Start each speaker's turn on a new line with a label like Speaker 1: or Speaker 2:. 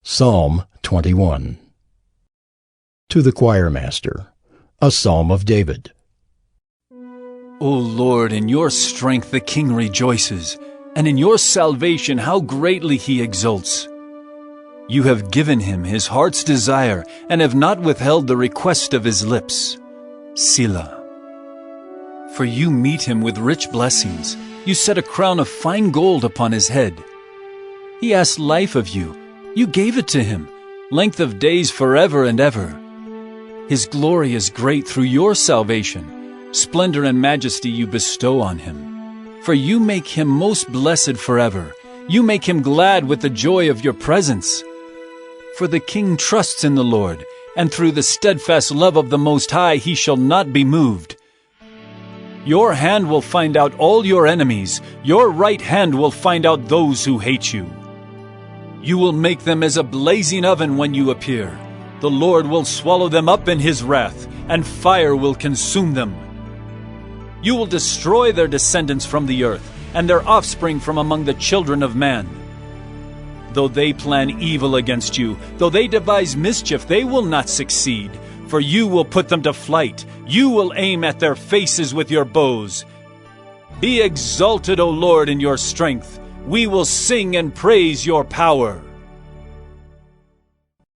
Speaker 1: Psalm 21. To the choir master, a psalm of David.
Speaker 2: O Lord, in your strength the king rejoices, and in your salvation how greatly he exults. You have given him his heart's desire, and have not withheld the request of his lips. Selah. For you meet him with rich blessings. You set a crown of fine gold upon his head. He asked life of you. You gave it to him, length of days forever and ever. His glory is great through your salvation. Splendor and majesty you bestow on him. For you make him most blessed forever. You make him glad with the joy of your presence. For the king trusts in the Lord, and through the steadfast love of the Most High he shall not be moved. Your hand will find out all your enemies. Your right hand will find out those who hate you. You will make them as a blazing oven when you appear. The Lord will swallow them up in his wrath, and fire will consume them. You will destroy their descendants from the earth, and their offspring from among the children of man. Though they plan evil against you, though they devise mischief, they will not succeed, for you will put them to flight. You will aim at their faces with your bows. Be exalted, O Lord, in your strength. We will sing and praise your power.